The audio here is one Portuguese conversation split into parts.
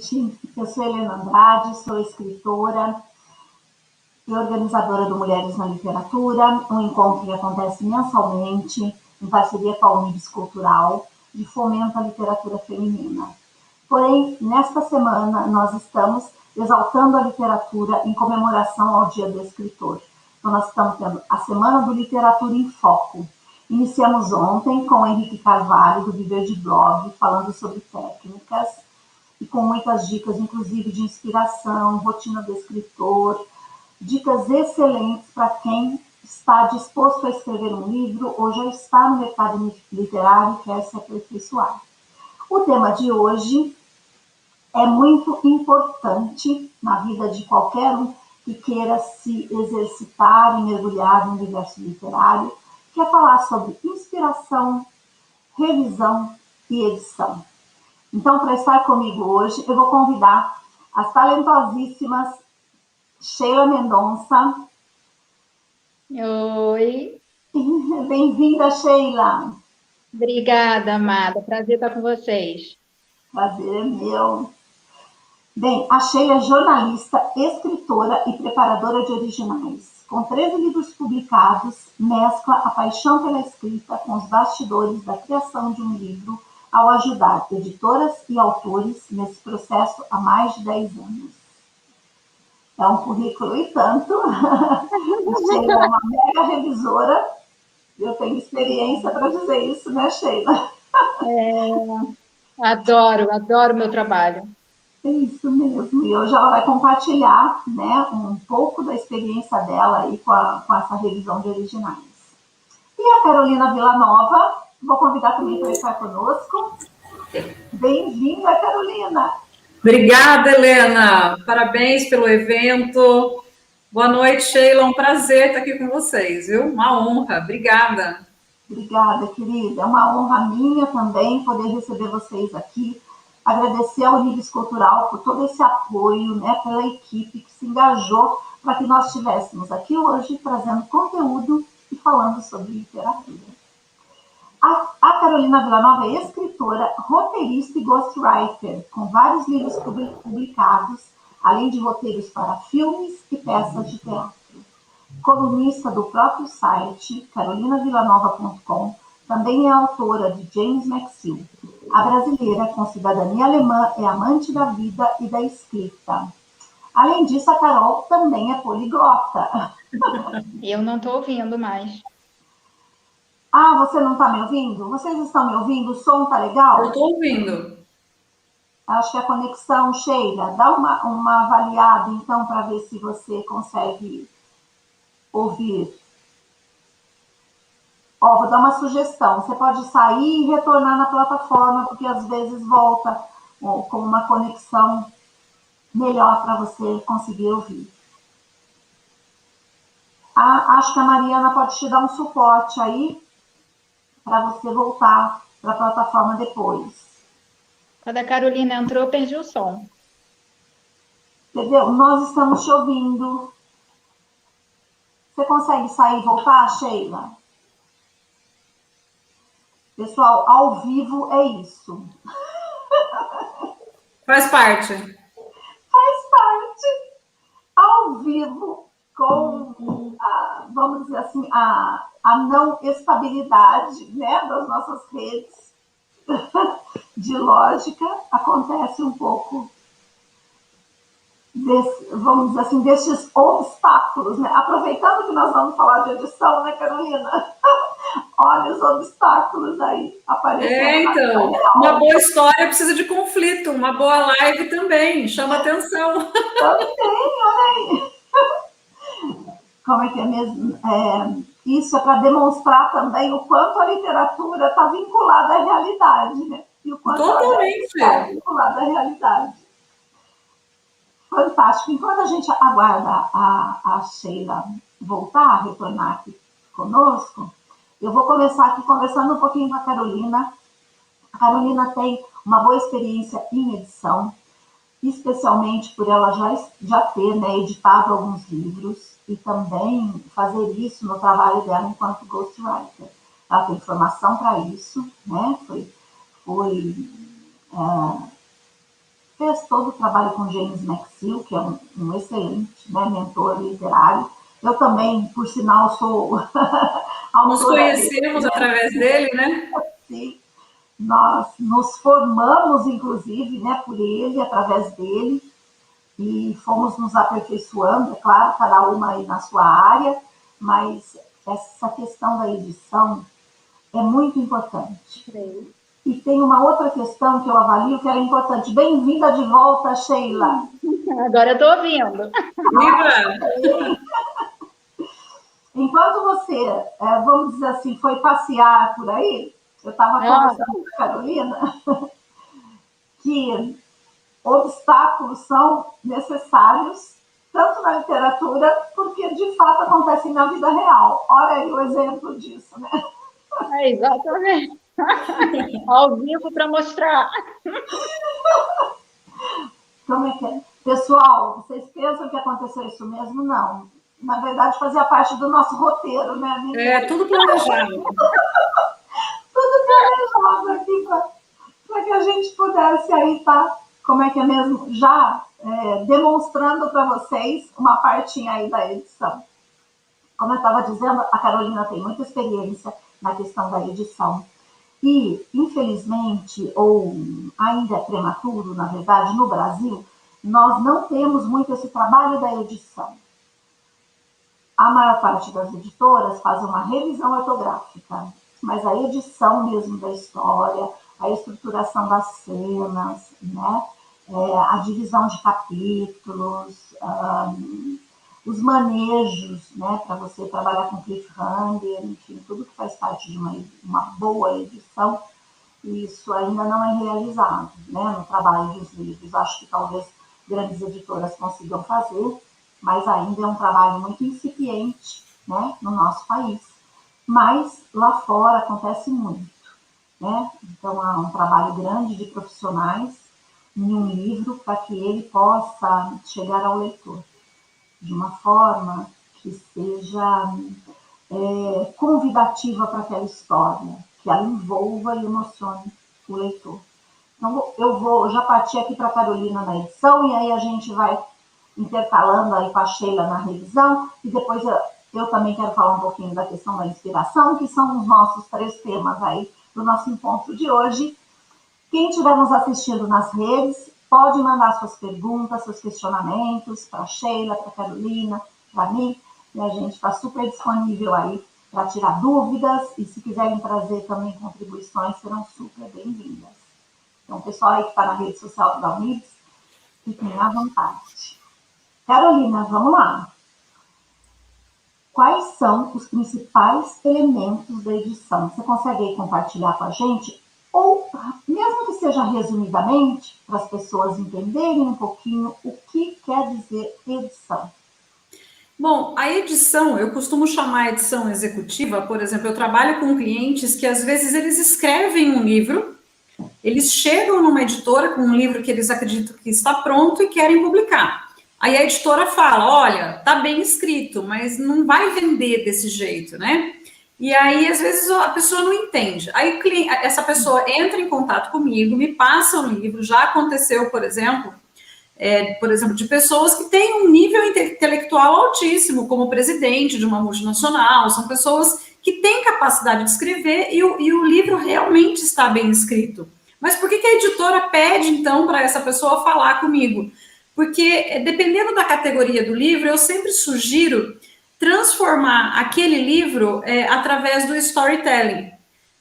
noite. Eu sou Helena Andrade, sou escritora e organizadora do Mulheres na Literatura, um encontro que acontece mensalmente em parceria com a Unibis Cultural de fomento à literatura feminina. Porém, nesta semana, nós estamos exaltando a literatura em comemoração ao Dia do Escritor. Então, nós estamos tendo a Semana do Literatura em Foco. Iniciamos ontem com o Henrique Carvalho, do Viver de Blog, falando sobre técnicas e com muitas dicas, inclusive de inspiração, rotina do escritor, dicas excelentes para quem está disposto a escrever um livro ou já está no mercado literário e quer se aperfeiçoar. O tema de hoje é muito importante na vida de qualquer um que queira se exercitar e mergulhar no universo literário, que é falar sobre inspiração, revisão e edição. Então, para estar comigo hoje, eu vou convidar as talentosíssimas Sheila Mendonça. Oi. Bem-vinda, Sheila. Obrigada, amada. Prazer estar com vocês. Prazer é meu. Bem, a Sheila é jornalista, escritora e preparadora de originais. Com 13 livros publicados, mescla a paixão pela escrita com os bastidores da criação de um livro ao ajudar editoras e autores nesse processo há mais de 10 anos. É um currículo e tanto. A Sheila é uma mega revisora. Eu tenho experiência para dizer isso, né, Sheila? Adoro o meu trabalho. É isso mesmo. E hoje ela vai compartilhar, né, um pouco da experiência dela aí com essa revisão de originais. E a Carolina Villanova, vou convidar também para estar conosco. Bem-vinda, Carolina. Obrigada, Helena. Parabéns pelo evento. Boa noite, Sheila. Um prazer estar aqui com vocês, viu? Uma honra. Obrigada. Obrigada, querida. É uma honra minha também poder receber vocês aqui. Agradecer ao Unibis Cultural por todo esse apoio, né, pela equipe que se engajou para que nós estivéssemos aqui hoje trazendo conteúdo e falando sobre literatura. A Carolina Villanova é escritora, roteirista e ghostwriter, com vários livros publicados, além de roteiros para filmes e peças de teatro. Colunista do próprio site, carolinavillanova.com, também é autora de James McSeel. A brasileira com cidadania alemã é amante da vida e da escrita. Além disso, a Carol também é poliglota. Eu não estou ouvindo mais. Ah, você não está me ouvindo? Vocês estão me ouvindo? O som está legal? Eu estou ouvindo. Acho que a conexão, Sheila, dá uma avaliada, então, para ver se você consegue ouvir. Ó, vou dar uma sugestão. Você pode sair e retornar na plataforma, porque às vezes volta com uma conexão melhor para você conseguir ouvir. Acho que a Mariana pode te dar um suporte aí para você voltar para a plataforma depois. Quando a Carolina entrou, eu perdi o som. Entendeu? Nós estamos te ouvindo. Você consegue sair e voltar, Sheila? Pessoal, ao vivo é isso. Faz parte. Faz parte. Ao vivo, com, vamos dizer assim, a não estabilidade, né, das nossas redes de lógica, acontece um pouco vamos dizer assim, desses obstáculos, né? Aproveitando que nós vamos falar de edição, né, Carolina? Olha os obstáculos aí aparecendo. Então, uma boa história precisa de conflito, uma boa live também, chama atenção. Também, olha aí. Como é que é mesmo? Isso é para demonstrar também o quanto a literatura está vinculada à realidade, né? E o quanto totalmente está vinculada à realidade. Fantástico. Enquanto a gente aguarda a Sheila voltar, retornar aqui conosco, eu vou começar aqui conversando um pouquinho com a Carolina. A Carolina tem uma boa experiência em edição, especialmente por ela já ter, né, editado alguns livros e também fazer isso no trabalho dela enquanto ghostwriter. Ela tem formação para isso, né? fez todo o trabalho com James McSeel, que é um excelente, né, mentor literário. Eu também, por sinal, sou Nos conhecemos dele, através dele, né? Sim. Nós nos formamos, inclusive, né, por ele, através dele, e fomos nos aperfeiçoando, é claro, cada uma aí na sua área, mas essa questão da edição é muito importante. Sim. E tem uma outra questão que eu avalio que era importante. Bem-vinda de volta, Sheila. Agora eu estou ouvindo. Viva! Enquanto você, vamos dizer assim, foi passear por aí, eu estava conversando com a Carolina que obstáculos são necessários, tanto na literatura, porque de fato acontecem na vida real. Olha aí o exemplo disso, né? É, exatamente. Ao vivo para mostrar. Como é que é? Pessoal, vocês pensam que aconteceu isso mesmo? Não. Na verdade, fazia parte do nosso roteiro, né? Tudo planejado. Tudo planejado aqui para que a gente pudesse aí estar, como é que é mesmo, já demonstrando para vocês uma partinha aí da edição. Como eu estava dizendo, a Carolina tem muita experiência na questão da edição. E, infelizmente, ou ainda é prematuro, na verdade, no Brasil, nós não temos muito esse trabalho da edição. A maior parte das editoras faz uma revisão ortográfica, mas a edição mesmo da história, a estruturação das cenas, né? A divisão de capítulos, os manejos, né, para você trabalhar com cliffhanger, enfim, tudo que faz parte de uma boa edição, isso ainda não é realizado, né, no trabalho dos livros. Acho que talvez grandes editoras consigam fazer, mas ainda é um trabalho muito incipiente, né, no nosso país. Mas lá fora acontece muito, né? Então há um trabalho grande de profissionais em um livro para que ele possa chegar ao leitor de uma forma que seja convidativa para aquela história, que ela envolva e emocione o leitor. Então, eu vou já partir aqui para a Carolina na edição, e aí a gente vai intercalando aí com a Sheila na revisão, e depois eu também quero falar um pouquinho da questão da inspiração, que são os nossos 3 temas aí do nosso encontro de hoje. Quem estiver nos assistindo nas redes, pode mandar suas perguntas, seus questionamentos para a Sheila, para a Carolina, para mim, e a gente está super disponível aí para tirar dúvidas, e se quiserem trazer também contribuições, serão super bem-vindas. Então, o pessoal aí que está na rede social da Unides, fiquem à vontade. Carolina, vamos lá. Quais são os principais elementos da edição? Você consegue aí compartilhar com a gente? Ou, mesmo que seja resumidamente, para as pessoas entenderem um pouquinho o que quer dizer edição. Bom, a edição, eu costumo chamar edição executiva, por exemplo, eu trabalho com clientes que às vezes eles escrevem um livro, eles chegam numa editora com um livro que eles acreditam que está pronto e querem publicar. Aí a editora fala, olha, tá bem escrito, mas não vai vender desse jeito, né? E aí, às vezes, a pessoa não entende. Aí, essa pessoa entra em contato comigo, me passa o livro. Já aconteceu, por exemplo, de pessoas que têm um nível intelectual altíssimo, como presidente de uma multinacional, são pessoas que têm capacidade de escrever e o livro realmente está bem escrito. Mas por que a editora pede, então, para essa pessoa falar comigo? Porque, dependendo da categoria do livro, eu sempre sugiro transformar aquele livro através do storytelling.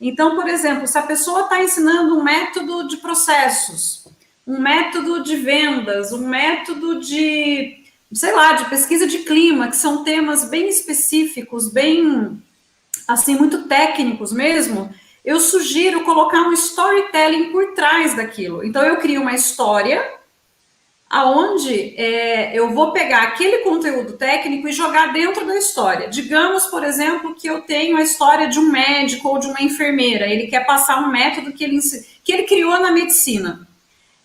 Então, por exemplo, se a pessoa está ensinando um método de processos, um método de vendas, um método de, sei lá, de pesquisa de clima, que são temas bem específicos, bem, assim, muito técnicos mesmo, eu sugiro colocar um storytelling por trás daquilo. Então, eu crio uma história aonde eu vou pegar aquele conteúdo técnico e jogar dentro da história. Digamos, por exemplo, que eu tenho a história de um médico ou de uma enfermeira, ele quer passar um método que ele criou na medicina.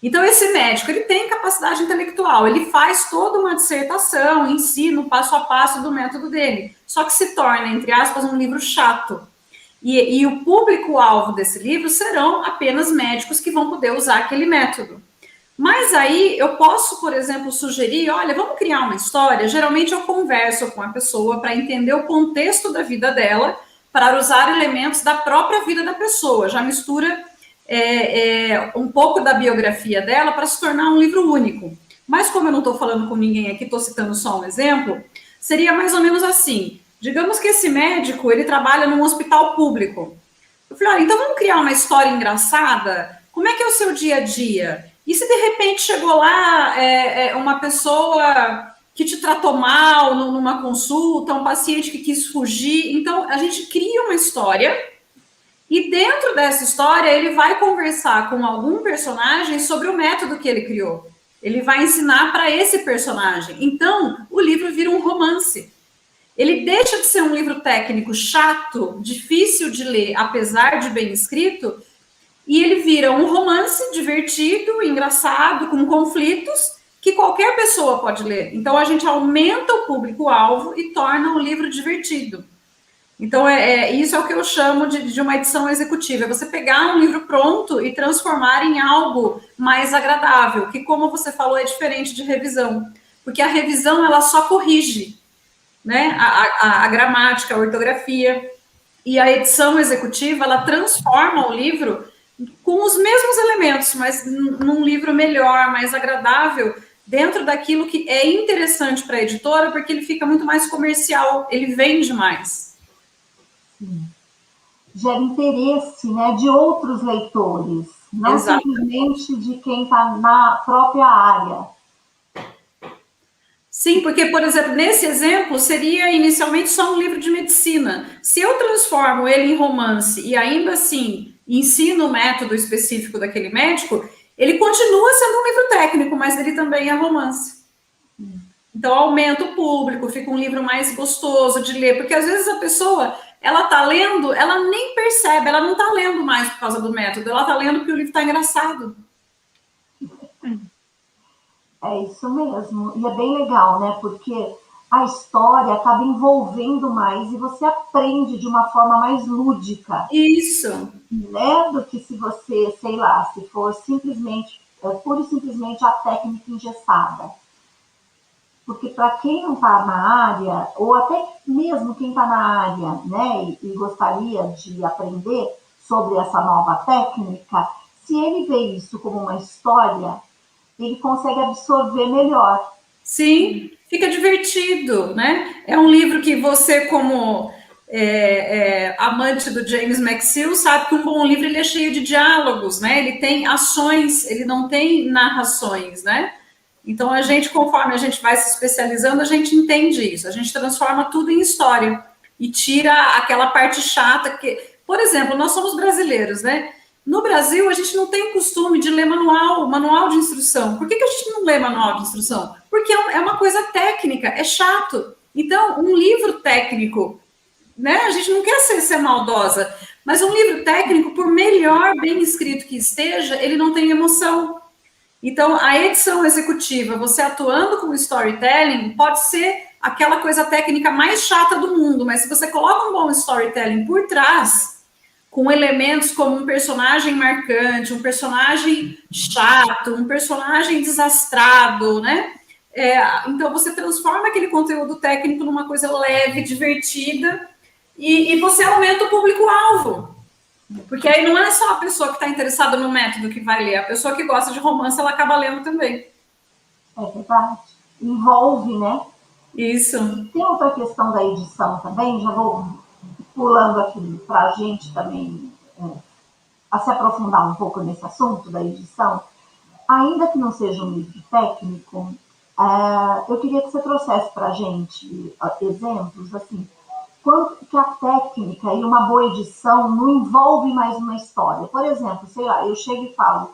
Então, esse médico, ele tem capacidade intelectual, ele faz toda uma dissertação, ensina o passo a passo do método dele, só que se torna, entre aspas, um livro chato. E o público-alvo desse livro serão apenas médicos que vão poder usar aquele método. Mas aí eu posso, por exemplo, sugerir, olha, vamos criar uma história. Geralmente eu converso com a pessoa para entender o contexto da vida dela, para usar elementos da própria vida da pessoa. Já mistura um pouco da biografia dela para se tornar um livro único. Mas como eu não estou falando com ninguém aqui, estou citando só um exemplo, seria mais ou menos assim. Digamos que esse médico, ele trabalha num hospital público. Eu falei, olha, então vamos criar uma história engraçada? Como é que é o seu dia a dia? E se de repente chegou lá uma pessoa que te tratou mal numa consulta, um paciente que quis fugir? Então, a gente cria uma história e dentro dessa história ele vai conversar com algum personagem sobre o método que ele criou. Ele vai ensinar para esse personagem. Então, o livro vira um romance. Ele deixa de ser um livro técnico chato, difícil de ler, apesar de bem escrito, e ele vira um romance divertido, engraçado, com conflitos, que qualquer pessoa pode ler. Então, a gente aumenta o público-alvo e torna o livro divertido. Então, isso é o que eu chamo de uma edição executiva. É você pegar um livro pronto e transformar em algo mais agradável, que, como você falou, é diferente de revisão. Porque a revisão, ela só corrige, né, a gramática, a ortografia. E a edição executiva, ela transforma o livro com os mesmos elementos, mas num livro melhor, mais agradável, dentro daquilo que é interessante para a editora, porque ele fica muito mais comercial, ele vende mais. Sim. Gera interesse, né, de outros leitores, não simplesmente de quem está na própria área. Sim, porque, por exemplo, nesse exemplo, seria inicialmente só um livro de medicina. Se eu transformo ele em romance e ainda assim ensino o método específico daquele médico, ele continua sendo um livro técnico, mas ele também é romance. Então, aumenta o público, fica um livro mais gostoso de ler, porque às vezes a pessoa, ela tá lendo, ela nem percebe, ela não tá lendo mais por causa do método, ela tá lendo porque o livro tá engraçado. É isso mesmo, e é bem legal, né, porque a história acaba envolvendo mais e você aprende de uma forma mais lúdica. Isso. Né, do que se você, sei lá, se for simplesmente, pura e simplesmente a técnica engessada. Porque para quem não está na área, ou até mesmo quem está na área, né, e gostaria de aprender sobre essa nova técnica, se ele vê isso como uma história, ele consegue absorver melhor. Sim, fica divertido, né? É um livro que você, como amante do James McSeel, sabe que um bom livro ele é cheio de diálogos, né? Ele tem ações, ele não tem narrações, né? Então, a gente, conforme a gente vai se especializando, a gente entende isso. A gente transforma tudo em história e tira aquela parte chata que... Por exemplo, nós somos brasileiros, né? No Brasil, a gente não tem o costume de ler manual de instrução. Por que a gente não lê manual de instrução? Porque é uma coisa técnica, é chato. Então, um livro técnico, né? A gente não quer ser maldosa, mas um livro técnico, por melhor bem escrito que esteja, ele não tem emoção. Então, a edição executiva, você atuando com storytelling, pode ser aquela coisa técnica mais chata do mundo, mas se você coloca um bom storytelling por trás, com elementos como um personagem marcante, um personagem chato, um personagem desastrado, né? Então, você transforma aquele conteúdo técnico numa coisa leve, divertida, e você aumenta o público-alvo. Porque aí não é só a pessoa que está interessada no método que vai ler, a pessoa que gosta de romance, ela acaba lendo também. É verdade. Envolve, né? Isso. Tem outra questão da edição também, já vou pulando aqui para a gente também a se aprofundar um pouco nesse assunto da edição. Ainda que não seja um livro técnico, eu queria que você trouxesse para a gente exemplos, assim, quanto que a técnica e uma boa edição não envolve mais uma história. Por exemplo, sei lá, eu chego e falo,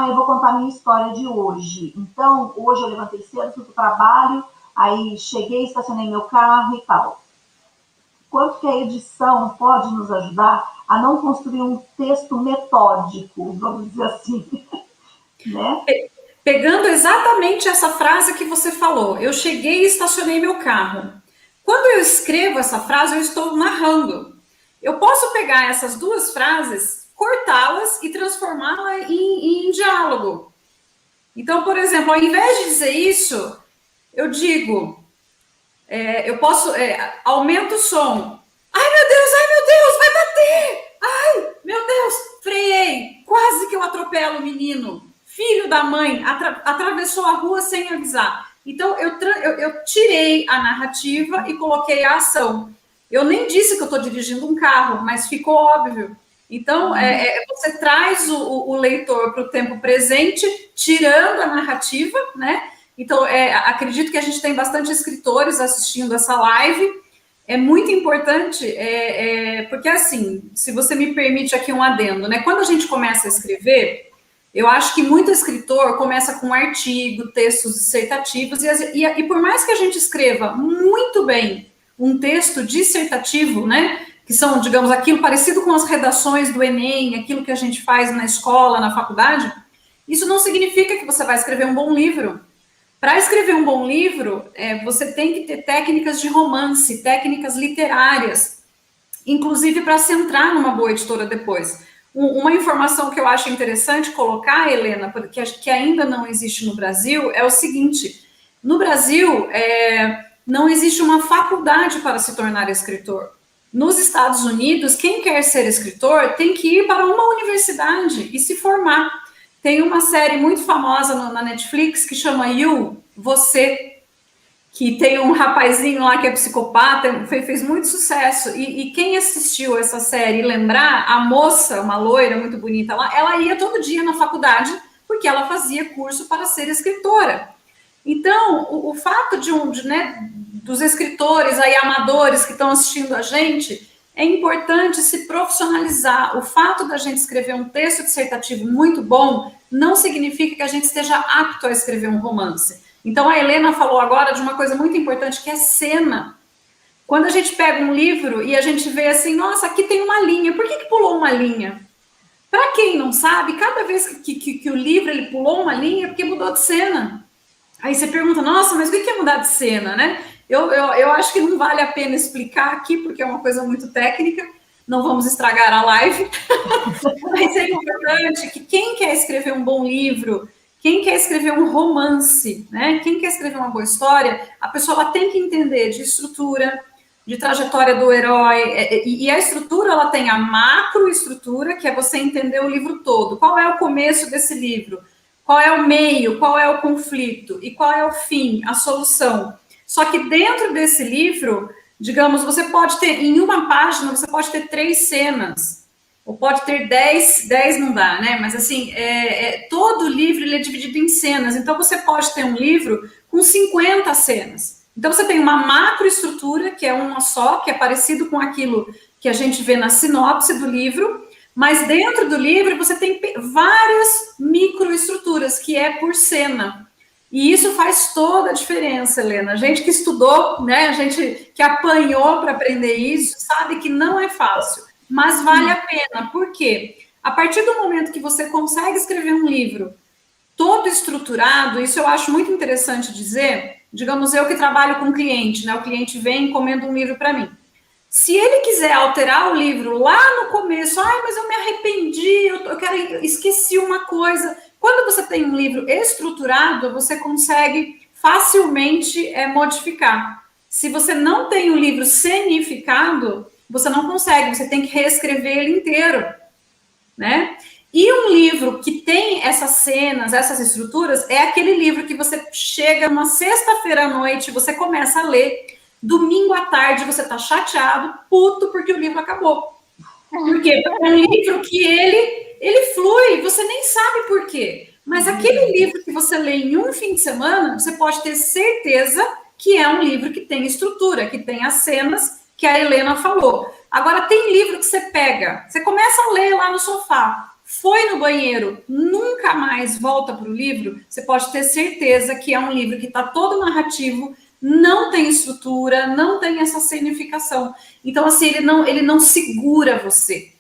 eu vou contar a minha história de hoje. Então, hoje eu levantei cedo, fui para o trabalho, aí cheguei, estacionei meu carro e tal. Quanto que a edição pode nos ajudar a não construir um texto metódico, vamos dizer assim, né? Pegando exatamente essa frase que você falou, eu cheguei e estacionei meu carro. Quando eu escrevo essa frase, eu estou narrando. Eu posso pegar essas duas frases, cortá-las e transformá-las em diálogo. Então, por exemplo, ao invés de dizer isso, eu digo, eu posso, aumenta o som. Ai, meu Deus, vai bater! Ai, meu Deus, freiei, quase que eu atropelo o menino. Filho da mãe, atravessou a rua sem avisar. Então, eu tirei a narrativa e coloquei a ação. Eu nem disse que eu estou dirigindo um carro, mas ficou óbvio. Então, você traz o leitor para o tempo presente, tirando a narrativa, né? Então, acredito que a gente tem bastante escritores assistindo essa live. É muito importante, porque assim, se você me permite aqui um adendo, né? Quando a gente começa a escrever, eu acho que muito escritor começa com um artigo, textos dissertativos, e por mais que a gente escreva muito bem um texto dissertativo, né? Que são, digamos, aquilo parecido com as redações do Enem, aquilo que a gente faz na escola, na faculdade, isso não significa que você vai escrever um bom livro. Para escrever um bom livro, você tem que ter técnicas de romance, técnicas literárias, inclusive para se entrar numa boa editora depois. Uma informação que eu acho interessante colocar, Helena, porque que ainda não existe no Brasil, é o seguinte: no Brasil, não existe uma faculdade para se tornar escritor. Nos Estados Unidos, quem quer ser escritor tem que ir para uma universidade e se formar. Tem uma série muito famosa na Netflix que chama You, Você, que tem um rapazinho lá que é psicopata, fez muito sucesso. E quem assistiu essa série lembrar, a moça, uma loira muito bonita lá, ela ia todo dia na faculdade porque ela fazia curso para ser escritora. Então, o fato dos escritores aí amadores que estão assistindo a gente, é importante se profissionalizar. O fato da gente escrever um texto dissertativo muito bom não significa que a gente esteja apto a escrever um romance. Então, a Helena falou agora de uma coisa muito importante, que é cena. Quando a gente pega um livro e a gente vê assim, nossa, aqui tem uma linha, por que pulou uma linha? Para quem não sabe, cada vez que o livro ele pulou uma linha, é porque mudou de cena. Aí você pergunta, nossa, mas o que é mudar de cena, né? Eu acho que não vale a pena explicar aqui, porque é uma coisa muito técnica, não vamos estragar a live, mas é importante que quem quer escrever um bom livro, quem quer escrever um romance, né? Quem quer escrever uma boa história, a pessoa ela tem que entender de estrutura, de trajetória do herói, e a estrutura, ela tem a macroestrutura, que é você entender o livro todo. Qual é o começo desse livro? Qual é o meio, qual é o conflito e qual é o fim, a solução. Só que dentro desse livro, digamos, você pode ter, em uma página, você pode ter 3 cenas, ou pode ter 10 não dá, né? Mas assim, todo livro ele é dividido em cenas, então você pode ter um livro com 50 cenas. Então você tem uma macroestrutura, que é uma só, que é parecido com aquilo que a gente vê na sinopse do livro, mas dentro do livro você tem várias microestruturas, que é por cena. E isso faz toda a diferença, Helena. A gente que estudou, né, a gente que apanhou para aprender isso, sabe que não é fácil, mas vale a pena. Por quê? A partir do momento que você consegue escrever um livro todo estruturado, isso eu acho muito interessante dizer, digamos, eu que trabalho com cliente, né, o cliente vem e encomenda um livro para mim. Se ele quiser alterar o livro lá no começo, mas eu me arrependi, esqueci uma coisa. Quando você tem um livro estruturado, você consegue facilmente modificar. Se você não tem um livro cenificado, você não consegue, você tem que reescrever ele inteiro, né? E um livro que tem essas cenas, essas estruturas, é aquele livro que você chega uma sexta-feira à noite, você começa a ler, domingo à tarde você tá chateado, puto, porque o livro acabou. Por quê? Porque é um livro que ele flui, você nem sabe por quê. Mas aquele livro que você lê em um fim de semana, você pode ter certeza que é um livro que tem estrutura, que tem as cenas que a Helena falou. Agora, tem livro que você pega, você começa a ler lá no sofá, foi no banheiro, nunca mais volta para o livro, você pode ter certeza que é um livro que está todo narrativo, não tem estrutura, não tem essa cenificação. Então, assim, ele não segura você.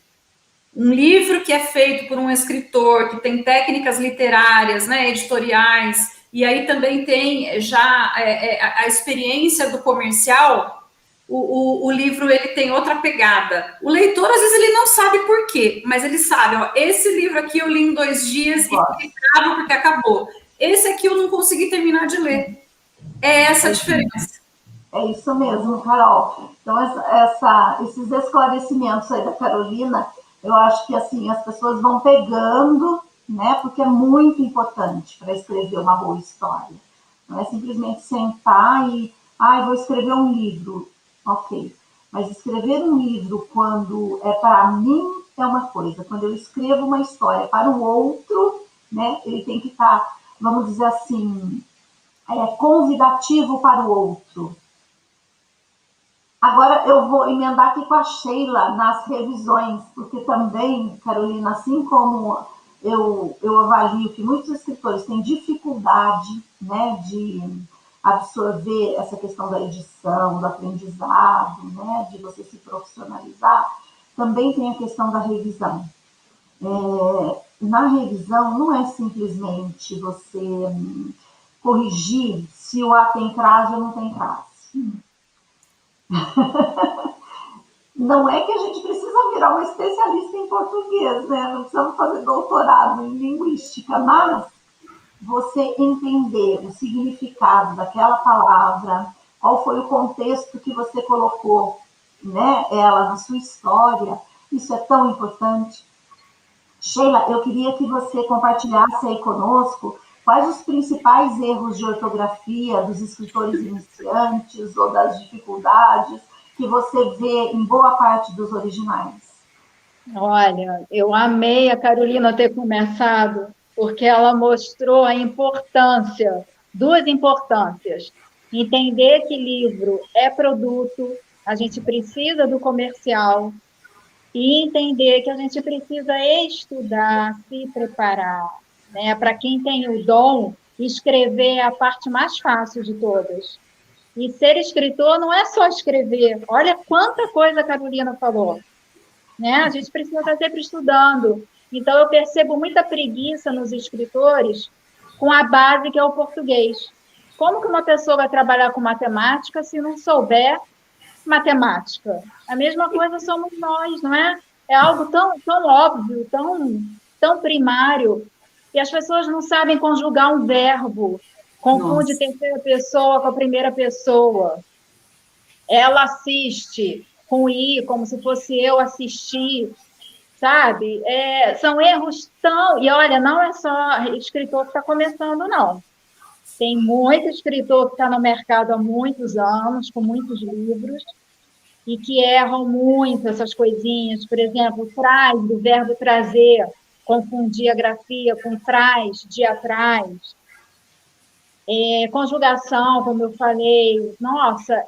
Um livro que é feito por um escritor, que tem técnicas literárias, né, editoriais, e aí também tem já a experiência do comercial, o livro ele tem outra pegada. O leitor, às vezes, ele não sabe por quê, mas ele sabe, esse livro aqui eu li em 2 dias e fiquei bravo porque acabou. esse aqui eu não consegui terminar de ler. É essa a diferença. É isso mesmo, Carol. Então, esses esclarecimentos aí da Carolina, eu acho que assim as pessoas vão pegando, né? Porque é muito importante para escrever uma boa história. Não é simplesmente sentar e, vou escrever um livro, ok. Mas escrever um livro quando é para mim é uma coisa. Quando eu escrevo uma história para o outro, né? Ele tem que estar, vamos dizer assim, convidativo para o outro. Agora eu vou emendar aqui com a Sheila nas revisões, porque também, Carolina, assim como eu avalio que muitos escritores têm dificuldade, né, de absorver essa questão da edição, do aprendizado, né, de você se profissionalizar, também tem a questão da revisão. Na revisão, não é simplesmente você corrigir se o A tem crase ou não tem crase. Não é que a gente precisa virar um especialista em português, né? Não precisamos fazer doutorado em linguística, mas você entender o significado daquela palavra, qual foi o contexto que você colocou, né, ela na sua história, isso é tão importante. Sheila, eu queria que você compartilhasse aí conosco quais os principais erros de ortografia dos escritores iniciantes ou das dificuldades que você vê em boa parte dos originais. Olha, eu amei a Carolina ter começado, porque ela mostrou a importância, duas importâncias. Entender que livro é produto, a gente precisa do comercial, e entender que a gente precisa estudar, se preparar, né? Para quem tem o dom, escrever é a parte mais fácil de todas. E ser escritor não é só escrever. Olha quanta coisa a Carolina falou, né? A gente precisa estar sempre estudando. Então, eu percebo muita preguiça nos escritores com a base que é o português. Como que uma pessoa vai trabalhar com matemática se não souber matemática? A mesma coisa somos nós, não é? É algo tão, tão óbvio, tão primário, e as pessoas não sabem conjugar um verbo, confunde terceira pessoa com a primeira pessoa. Ela assiste com i, como se fosse eu assistir, sabe? São erros tão... E olha, não é só escritor que está começando, não. Tem muito escritor que está no mercado há muitos anos, com muitos livros, e que erram muito essas coisinhas. Por exemplo, traz, do verbo trazer, confundir a grafia com traz, de atrás. Conjugação, como eu falei, nossa,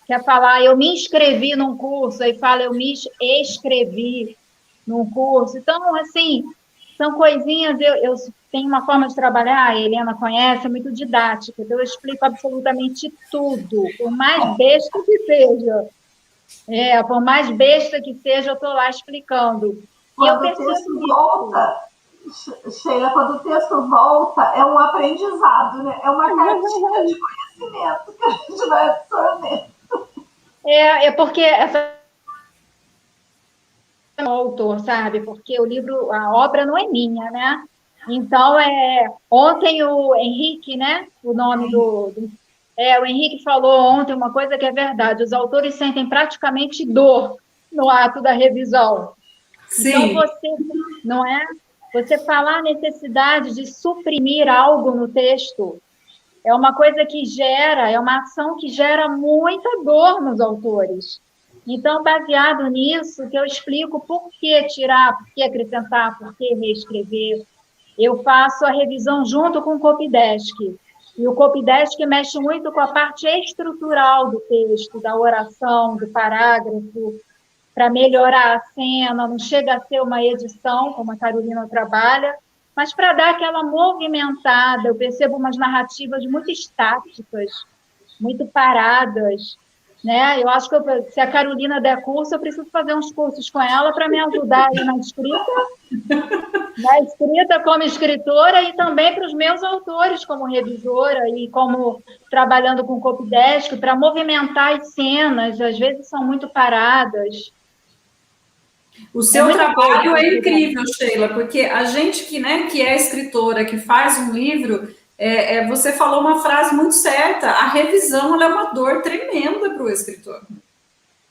quer falar, eu me inscrevi num curso, aí fala, eu me escrevi num curso. Então, assim, são coisinhas, eu tenho uma forma de trabalhar, a Helena conhece, é muito didática, então eu explico absolutamente tudo, por mais besta que seja. Por mais besta que seja, eu estou lá explicando. Quando o texto volta, Sheila, quando o texto volta, é um aprendizado, né? É uma cartinha de conhecimento que a gente vai absorvendo. Porque essa autor, sabe? Porque o livro, a obra não é minha, né? Então, ontem o Henrique, né? O nome o Henrique falou ontem uma coisa que é verdade. Os autores sentem praticamente dor no ato da revisão. Sim. Então, não é? Você falar a necessidade de suprimir algo no texto é uma coisa que é uma ação que gera muita dor nos autores. Então, baseado nisso, que eu explico por que tirar, por que acrescentar, por que reescrever. Eu faço a revisão junto com o Copydesk. E o Copydesk mexe muito com a parte estrutural do texto, da oração, do parágrafo, para melhorar a cena, não chega a ser uma edição, como a Carolina trabalha, mas para dar aquela movimentada. Eu percebo umas narrativas muito estáticas, muito paradas, né? Eu acho que se a Carolina der curso, eu preciso fazer uns cursos com ela para me ajudar aí na escrita como escritora e também para os meus autores como revisora e como trabalhando com Copydesk, para movimentar as cenas, às vezes são muito paradas. O seu trabalho é incrível, Sheila, porque a gente que, né, que é escritora, que faz um livro, você falou uma frase muito certa, a revisão ela é uma dor tremenda para o escritor.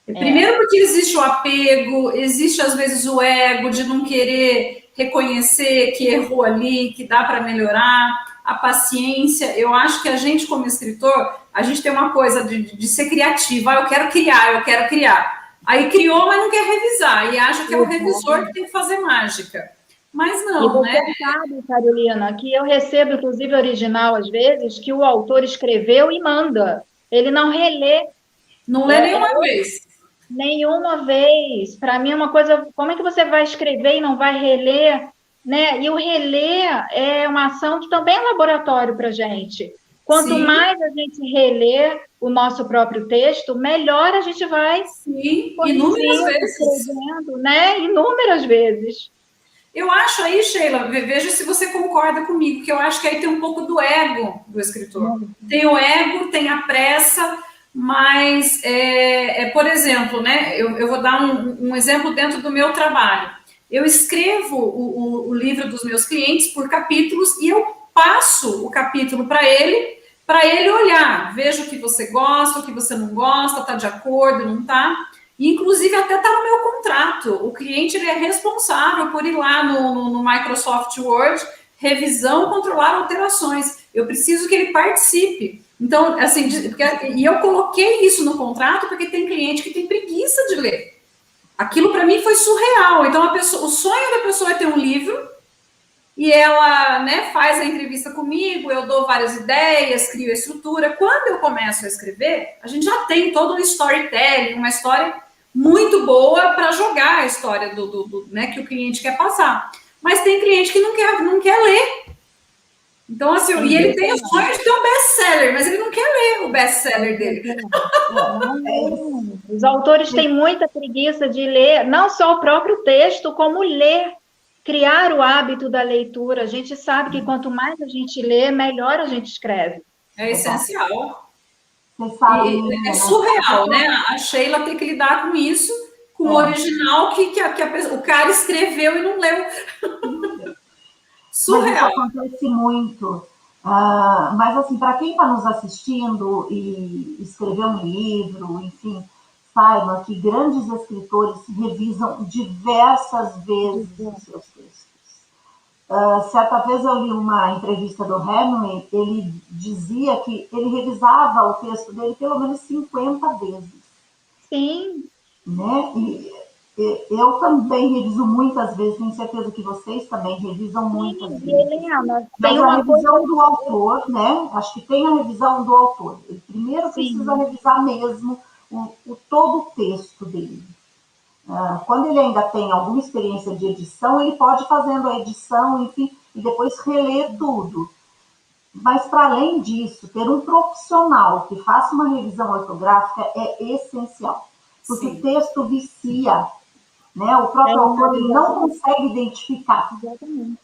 Primeiro porque existe o apego, existe às vezes o ego de não querer reconhecer que errou ali, que dá para melhorar, a paciência. Eu acho que a gente como escritor, a gente tem uma coisa de ser criativa, eu quero criar. Aí criou, mas não quer revisar, e acha que é o revisor que tem que fazer mágica. Mas não, né? E você sabe, Carolina, que eu recebo, inclusive, original, às vezes, que o autor escreveu e manda. Ele não relê. Não lê nenhuma vez. Nenhuma vez. Para mim é uma coisa, como é que você vai escrever e não vai reler? Né? E o reler é uma ação que também é laboratório para a gente. Quanto mais a gente reler o nosso próprio texto, melhor a gente vai. Sim, inúmeras vezes. Né? Inúmeras vezes. Eu acho aí, Sheila, veja se você concorda comigo, que eu acho que aí tem um pouco do ego do escritor. Tem o ego, tem a pressa, mas, por exemplo, né, eu vou dar um exemplo dentro do meu trabalho. Eu escrevo o livro dos meus clientes por capítulos e eu passo o capítulo para ele olhar. Veja o que você gosta, o que você não gosta, está de acordo, não está. Inclusive, até está no meu contrato. O cliente ele é responsável por ir lá no Microsoft Word, revisão, controlar alterações. Eu preciso que ele participe. Então, assim, e eu coloquei isso no contrato porque tem cliente que tem preguiça de ler. Aquilo para mim foi surreal. Então, o sonho da pessoa é ter um livro e ela, né, faz a entrevista comigo, eu dou várias ideias, crio a estrutura. Quando eu começo a escrever, a gente já tem todo um storytelling, uma história muito boa para jogar a história né, que o cliente quer passar. Mas tem cliente que não quer ler. Então, assim, e ele tem o sonho de ter um best-seller, mas ele não quer ler o best-seller dele. Os autores têm muita preguiça de ler, não só o próprio texto, como ler, criar o hábito da leitura. A gente sabe que quanto mais a gente lê, melhor a gente escreve. É essencial. É surreal, né? A Sheila tem que lidar com isso, com o original que o cara escreveu e não leu. Surreal. Mas isso acontece muito. Mas, assim, para quem está nos assistindo e escreveu um livro, enfim, saiba que grandes escritores revisam diversas vezes os seus textos. Certa vez eu li uma entrevista do Hemingway, ele dizia que ele revisava o texto dele pelo menos 50 vezes. Sim. Né? Eu também reviso muitas vezes, tenho certeza que vocês também revisam muitas vezes. Helena, mas a revisão do autor, né? Acho que tem a revisão do autor. Ele primeiro precisa revisar mesmo todo o texto dele. Quando ele ainda tem alguma experiência de edição, ele pode ir fazendo a edição, enfim, e depois reler tudo. Mas, para além disso, ter um profissional que faça uma revisão ortográfica é essencial. Porque o texto vicia, né? O próprio autor ele não consegue identificar. Exatamente.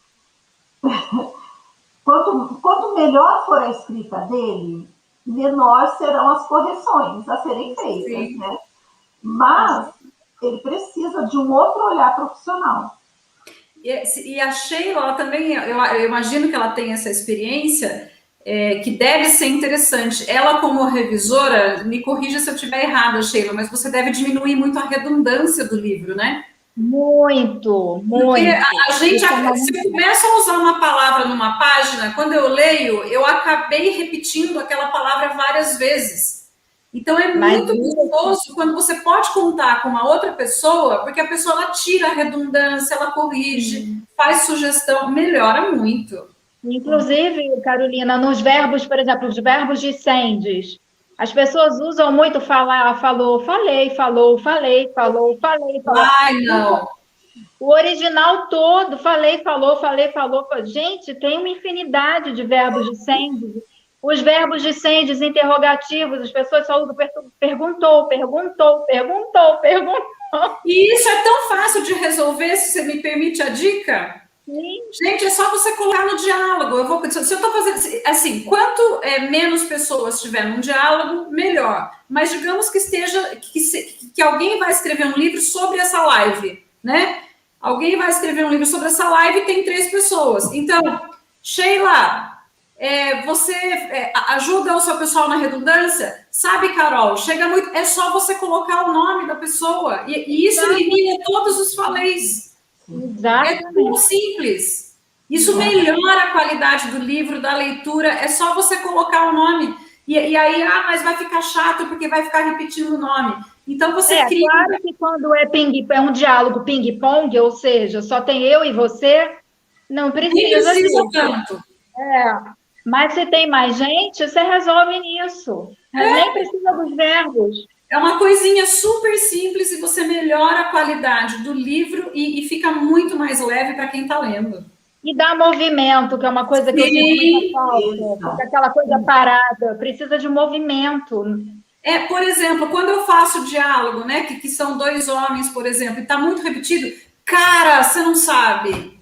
Quanto melhor for a escrita dele, menor serão as correções a serem feitas, né? Mas ele precisa de um outro olhar profissional. E a Sheila, ela também, eu imagino que ela tem essa experiência, que deve ser interessante. Ela, como revisora, me corrija se eu estiver errada, Sheila, mas você deve diminuir muito a redundância do livro, né? Muito. Porque a gente, se eu começo a usar uma palavra numa página, quando eu leio, eu acabei repetindo aquela palavra várias vezes. Então, é muito gostoso quando você pode contar com uma outra pessoa, porque a pessoa ela tira a redundância, ela corrige, faz sugestão, melhora muito. Inclusive, Carolina, nos verbos, por exemplo, os verbos discentes, as pessoas usam muito falar, falou, falei, falou, falei, falou, falei, falou. Ai, não. O original todo, falei, falou, falei, falou. Gente, tem uma infinidade de verbos discentes. Os verbos discentes, interrogativos, as pessoas só usam perguntou. E isso é tão fácil de resolver, se você me permite a dica? Sim. Gente, é só você colocar no diálogo. Se eu estou fazendo assim, quanto menos pessoas tiver num diálogo, melhor. Mas digamos que esteja que alguém vai escrever um livro sobre essa live. né? Alguém vai escrever um livro sobre essa live e tem 3 pessoas. Então, Sheila, você ajuda o seu pessoal na redundância? Sabe, Carol, chega muito... É só você colocar o nome da pessoa. E isso elimina todos os falês. Exatamente. É tão simples. Isso melhora a qualidade do livro, da leitura. É só você colocar o nome. E aí, mas vai ficar chato porque vai ficar repetindo o nome. Então, você cria... Claro que quando é um diálogo ping-pong, ou seja, só tem eu e você, não precisa disso. tanto. Mas se tem mais gente, você resolve nisso. Nem precisa dos verbos. É uma coisinha super simples e você melhora a qualidade do livro e fica muito mais leve para quem está lendo. E dá movimento, que é uma coisa que eu sinto muita falta. Fica aquela coisa parada, precisa de movimento. Por exemplo, quando eu faço diálogo, né, que são 2 homens, por exemplo, e está muito repetido, cara, você não sabe,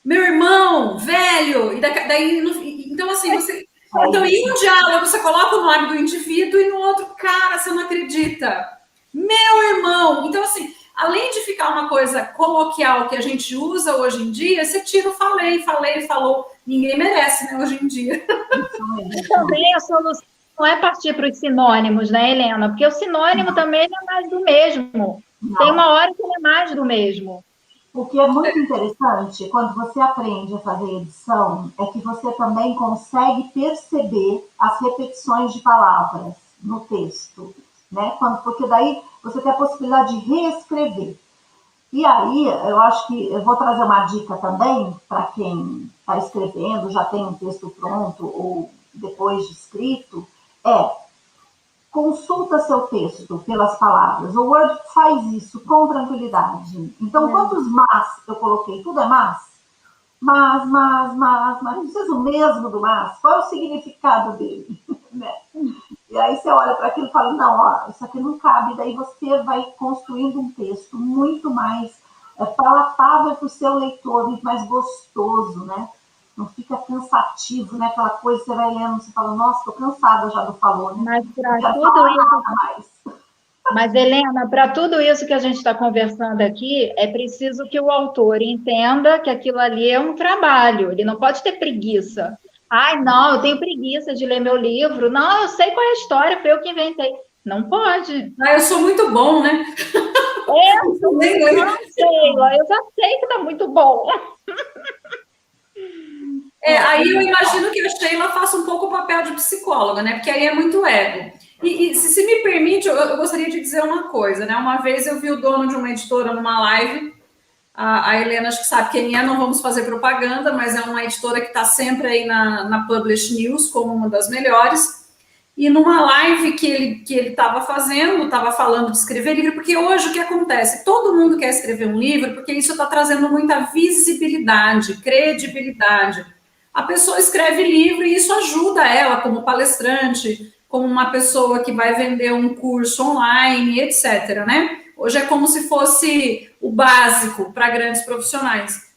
meu irmão, velho, e daí então assim, você... Então, em um diálogo, você coloca o nome do indivíduo e no outro, cara, você não acredita, meu irmão. Então, assim, além de ficar uma coisa coloquial que a gente usa hoje em dia, você tira o falei, falou. Ninguém merece, né, hoje em dia. E também a solução não é partir para os sinônimos, né, Helena? Porque o sinônimo também é mais do mesmo. Não. Tem uma hora que ele é mais do mesmo. O que é muito interessante, quando você aprende a fazer edição, é que você também consegue perceber as repetições de palavras no texto, né? Porque daí você tem a possibilidade de reescrever. E aí, eu acho que eu vou trazer uma dica também para quem está escrevendo, já tem um texto pronto ou depois de escrito, consulta seu texto pelas palavras. O Word faz isso com tranquilidade. Então, quantos mas eu coloquei? Tudo é mas? Mas. Não precisa o mesmo do mas. Qual é o significado dele? E aí você olha para aquilo e fala, não, isso aqui não cabe. Daí você vai construindo um texto muito mais palatável para o seu leitor, muito mais gostoso, né? Não fica cansativo, né? Aquela coisa que você vai lendo, você fala, nossa, estou cansada já do falou, né? Mas para tudo isso... Mas, Helena, para tudo isso que a gente está conversando aqui, é preciso que o autor entenda que aquilo ali é um trabalho, ele não pode ter preguiça. Ai, não, eu tenho preguiça de ler meu livro. Não, eu sei qual é a história, foi eu que inventei. Não pode. Eu sou muito bom, né? Eu já sei que está muito bom. Aí eu imagino que a Sheila faça um pouco o papel de psicóloga, né? Porque aí é muito ego. E se me permite, eu gostaria de dizer uma coisa, né? Uma vez eu vi o dono de uma editora numa live, a Helena acho que sabe quem é, não vamos fazer propaganda, mas é uma editora que está sempre aí na Publish News como uma das melhores. E numa live que ele estava fazendo, estava falando de escrever livro, porque hoje o que acontece? Todo mundo quer escrever um livro, porque isso está trazendo muita visibilidade, credibilidade. A pessoa escreve livro e isso ajuda ela como palestrante, como uma pessoa que vai vender um curso online, etc., né? Hoje é como se fosse o básico para grandes profissionais.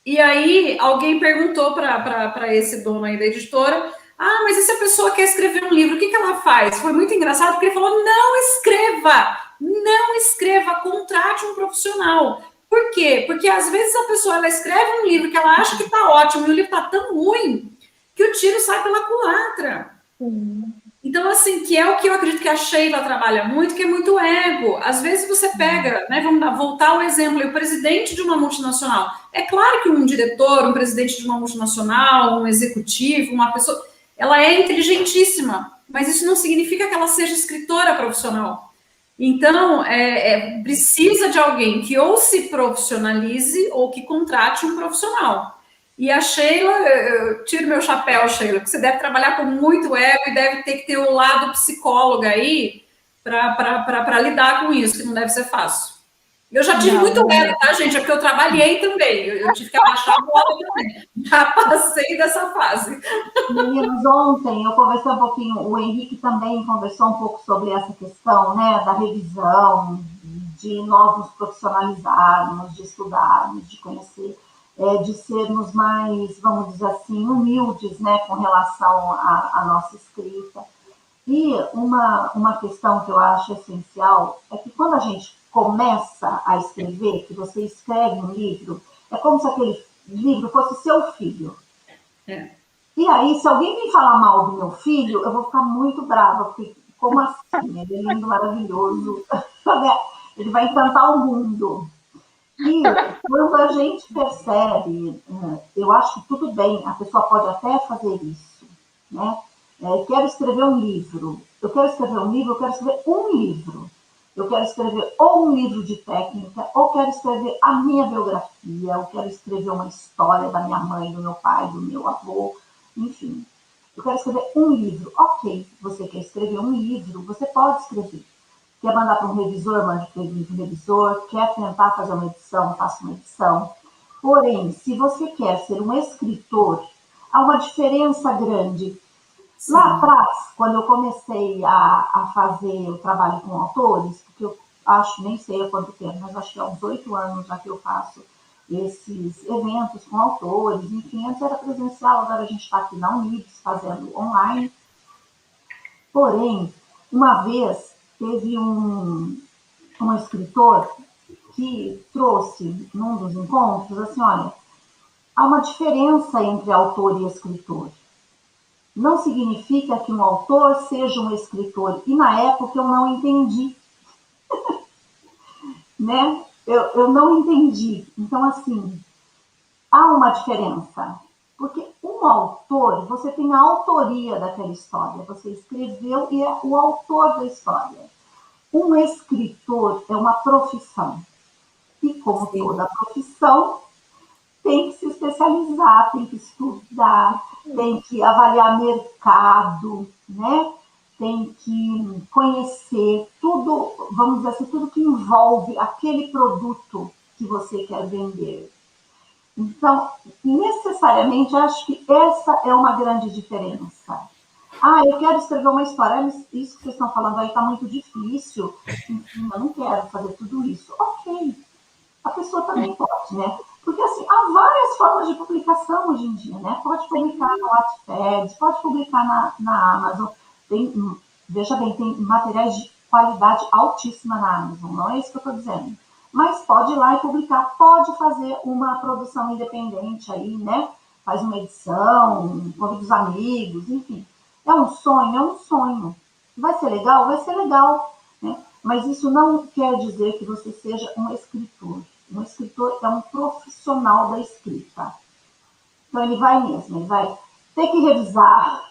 E aí, alguém perguntou para esse dono aí da editora, mas e se a pessoa quer escrever um livro, o que ela faz? Foi muito engraçado, porque ele falou, não escreva, contrate um profissional. Por quê? Porque às vezes a pessoa ela escreve um livro que ela acha que está ótimo e o livro está tão ruim que o tiro sai pela culatra. Então, assim, que é o que eu acredito que a Sheila trabalha muito, que é muito ego. Às vezes você pega, né, voltar ao exemplo, o presidente de uma multinacional. É claro que um diretor, um presidente de uma multinacional, um executivo, uma pessoa, ela é inteligentíssima, mas isso não significa que ela seja escritora profissional. Então, precisa de alguém que ou se profissionalize ou que contrate um profissional. E a Sheila, eu tiro meu chapéu, Sheila, porque você deve trabalhar com muito ego e deve ter que ter o lado psicóloga aí para lidar com isso, que não deve ser fácil. Eu já tive muito ego, tá, gente? É porque eu trabalhei também, eu tive que abaixar a bola também. Já passei dessa fase. Meninos, ontem eu conversei um pouquinho, o Henrique também conversou um pouco sobre essa questão, né, da revisão, de nós nos profissionalizarmos, de estudarmos, de conhecer, de sermos mais, vamos dizer assim, humildes, né, com relação à nossa escrita. E uma questão que eu acho essencial é que quando a gente começa a escrever, que você escreve um livro, é como se aquele livro fosse seu filho. É. E aí, se alguém me falar mal do meu filho, eu vou ficar muito brava, porque como assim? Ele é lindo, maravilhoso, ele vai encantar o mundo. E quando a gente percebe, eu acho que tudo bem, a pessoa pode até fazer isso, né? Quero escrever um livro, eu quero escrever um livro, eu quero escrever um livro. Eu quero escrever ou um livro de técnica, ou quero escrever a minha biografia, ou quero escrever uma história da minha mãe, do meu pai, do meu avô, enfim. Eu quero escrever um livro. Ok, você quer escrever um livro, você pode escrever. Quer mandar para um revisor, mande para um revisor. Quer tentar fazer uma edição, faça uma edição. Porém, se você quer ser um escritor, há uma diferença grande. Sim. Lá atrás, quando eu comecei a fazer o trabalho com autores, porque eu acho, nem sei há quanto tempo, mas acho que há uns 8 anos já que eu faço esses eventos com autores, enfim, antes era presencial, agora a gente está aqui na Unibis fazendo online. Porém, uma vez teve um escritor que trouxe num dos encontros assim, olha, há uma diferença entre autor e escritor. Não significa que um autor seja um escritor. E na época eu não entendi. Né? Eu não entendi. Então, assim, há uma diferença. Porque um autor, você tem a autoria daquela história. Você escreveu e é o autor da história. Um escritor é uma profissão. E como Sim. toda profissão, tem que se especializar, tem que estudar, tem que avaliar mercado, né? Tem que conhecer tudo, vamos dizer assim, tudo que envolve aquele produto que você quer vender. Então, necessariamente, acho que essa é uma grande diferença. Ah, eu quero escrever uma história, isso que vocês estão falando aí está muito difícil, enfim, eu não quero fazer tudo isso. Ok, a pessoa também pode, né? Porque, assim, há várias formas de publicação hoje em dia, né? Pode publicar no Wattpad, pode publicar na Amazon. Veja bem, tem materiais de qualidade altíssima na Amazon, não é isso que eu estou dizendo. Mas pode ir lá e publicar, pode fazer uma produção independente aí, né? Faz uma edição, convida os amigos, enfim. É um sonho, é um sonho. Vai ser legal? Vai ser legal, né? Mas isso não quer dizer que você seja um escritor. Um escritor é um profissional da escrita. Então, ele vai mesmo, ele vai ter que revisar,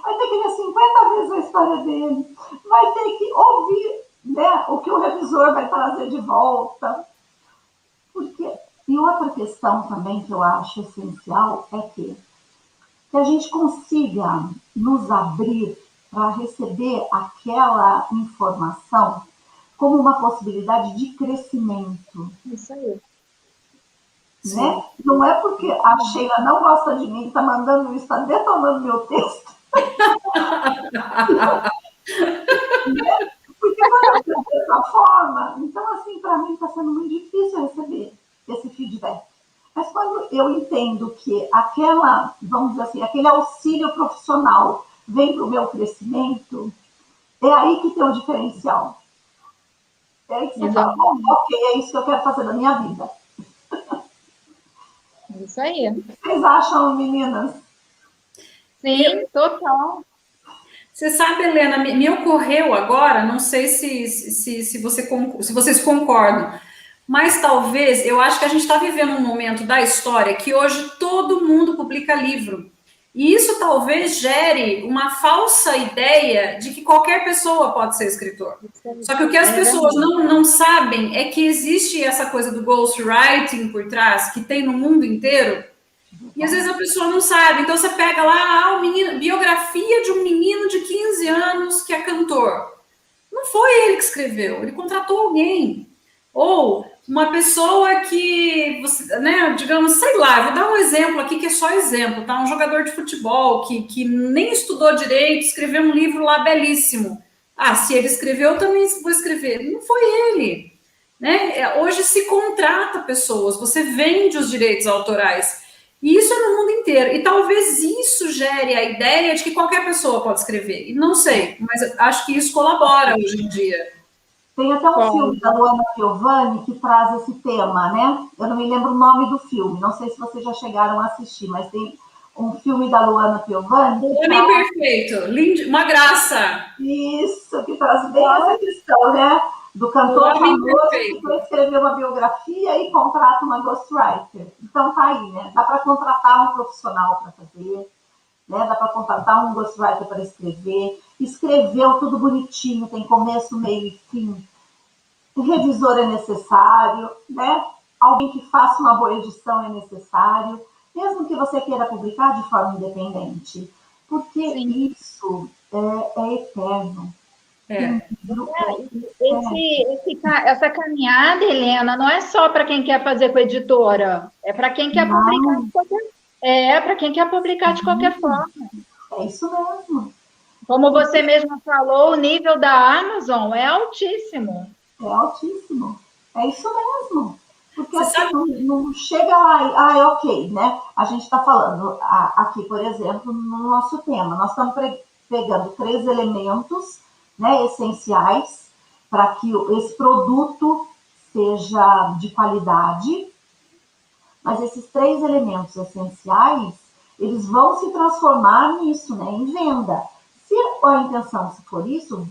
vai ter que ler 50 vezes a história dele, vai ter que ouvir, né, o que o revisor vai trazer de volta. Porque... E outra questão também que eu acho essencial é que a gente consiga nos abrir para receber aquela informação como uma possibilidade de crescimento. Isso aí. Né? Não é porque a Sheila não gosta de mim, está mandando isso, está detonando meu texto. Porque quando eu penso dessa forma, então, assim, para mim está sendo muito difícil receber esse feedback. Mas quando eu entendo que aquela, vamos dizer assim, aquele auxílio profissional vem para o meu crescimento, é aí que tem o diferencial. É aí que você fala, ok, é isso que eu quero fazer da minha vida. Isso aí. O que vocês acham, meninas? Sim, total. Você sabe, Helena, me ocorreu agora, não sei se vocês concordam, mas talvez, eu acho que a gente está vivendo um momento da história que hoje todo mundo publica livro. E isso talvez gere uma falsa ideia de que qualquer pessoa pode ser escritor. Só que o que as pessoas não sabem é que existe essa coisa do ghostwriting por trás, que tem no mundo inteiro, e às vezes a pessoa não sabe. Então você pega lá biografia de um menino de 15 anos que é cantor. Não foi ele que escreveu, ele contratou alguém. Ou uma pessoa que, né, digamos, sei lá, vou dar um exemplo aqui que é só exemplo, tá? Um jogador de futebol que nem estudou direito, escreveu um livro lá belíssimo. Ah, se ele escreveu, eu também vou escrever. Não foi ele, né? Hoje se contrata pessoas, você vende os direitos autorais. E isso é no mundo inteiro. E talvez isso gere a ideia de que qualquer pessoa pode escrever. E não sei, mas acho que isso colabora hoje em dia. Tem até um filme da Luana Piovani que traz esse tema, né? Eu não me lembro o nome do filme, não sei se vocês já chegaram a assistir, mas tem um filme da Luana Piovani. O Homem Perfeito, lindo, uma graça. Isso, que traz bem essa questão, né? Do cantor famoso que foi escrever uma biografia e contrata uma ghostwriter. Então tá aí, né? Dá para contratar um profissional para fazer, né? Dá para contratar um ghostwriter para escrever. Escreveu tudo bonitinho, tem começo, meio e fim. O revisor é necessário, né? Alguém que faça uma boa edição é necessário, mesmo que você queira publicar de forma independente, porque isso é eterno. Essa caminhada, Helena, não é só para quem quer fazer com a editora, é para quem quer publicar de qualquer, para quem quer publicar de qualquer forma. É isso mesmo. Como você mesma falou, o nível da Amazon é altíssimo. É altíssimo. É isso mesmo. Porque assim, não chega lá e, ok, né? A gente está falando aqui, por exemplo, no nosso tema, nós estamos pegando 3 elementos, né, essenciais para que esse produto seja de qualidade, mas esses 3 elementos essenciais, eles vão se transformar nisso, né, em venda. Se a intenção se for isso,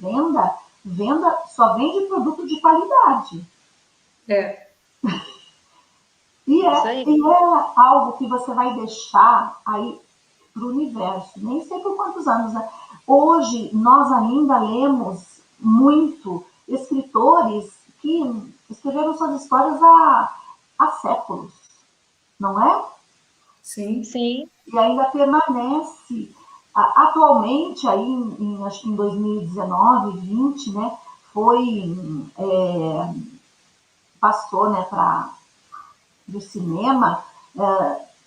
venda só vende produto de qualidade. E é algo que você vai deixar aí para o universo, nem sei por quantos anos, né? Hoje, nós ainda lemos muito escritores que escreveram suas histórias há séculos, não é? Sim. Sim. E ainda permanece. Atualmente, aí, acho que em 2019, 2020, né, passou, né, do cinema,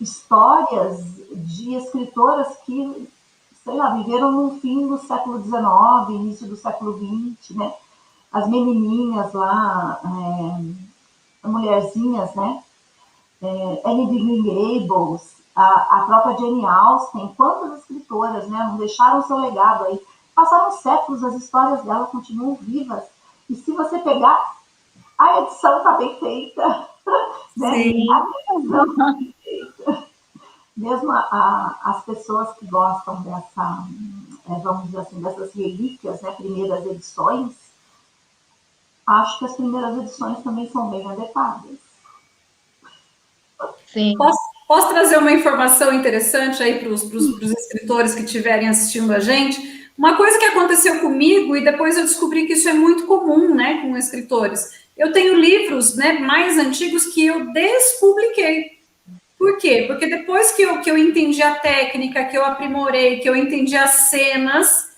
histórias de escritoras que, sei lá, viveram no fim do século XIX, início do século XX, né? As menininhas lá, mulherzinhas, né? Anne de Green Gables, a própria Jane Austen, quantas escritoras, né? Não deixaram seu legado aí. Passaram séculos, as histórias dela continuam vivas. E se você pegar, a edição está bem feita. Né? Sim. Mesmo as pessoas que gostam dessa, vamos dizer assim, dessas relíquias, né, primeiras edições, acho que as primeiras edições também são bem adequadas. Sim. Posso trazer uma informação interessante aí para os escritores que estiverem assistindo a gente? Uma coisa que aconteceu comigo, e depois eu descobri que isso é muito comum, né, com escritores. Eu tenho livros, né, mais antigos que eu despubliquei. Por quê? Porque depois que eu entendi a técnica, que eu aprimorei, que eu entendi as cenas,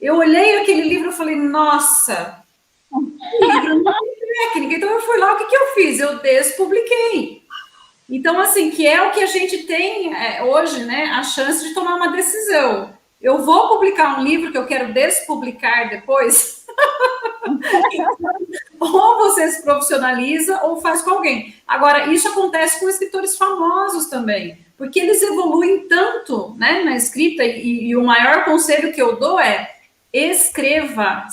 eu olhei aquele livro e falei, nossa, o livro não tem técnica. Então eu fui lá, o que eu fiz? Eu despubliquei. Então, assim, que é o que a gente tem hoje, né, a chance de tomar uma decisão. Eu vou publicar um livro que eu quero despublicar depois? Ou você se profissionaliza ou faz com alguém. Agora, isso acontece com escritores famosos também, porque eles evoluem tanto, né, na escrita, e o maior conselho que eu dou é escreva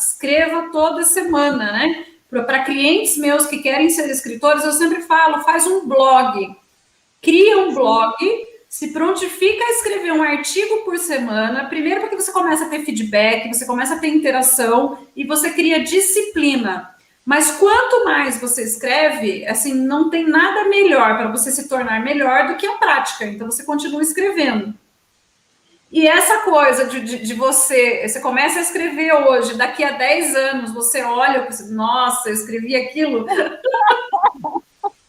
toda semana, né? Para clientes meus que querem ser escritores, eu sempre falo, faz um blog, cria um blog, se prontifica a escrever um artigo por semana, primeiro porque você começa a ter feedback, você começa a ter interação e você cria disciplina. Mas quanto mais você escreve, assim, não tem nada melhor para você se tornar melhor do que a prática. Então, você continua escrevendo. E essa coisa de você começa a escrever hoje, daqui a 10 anos, você olha e pensa, nossa, eu escrevi aquilo.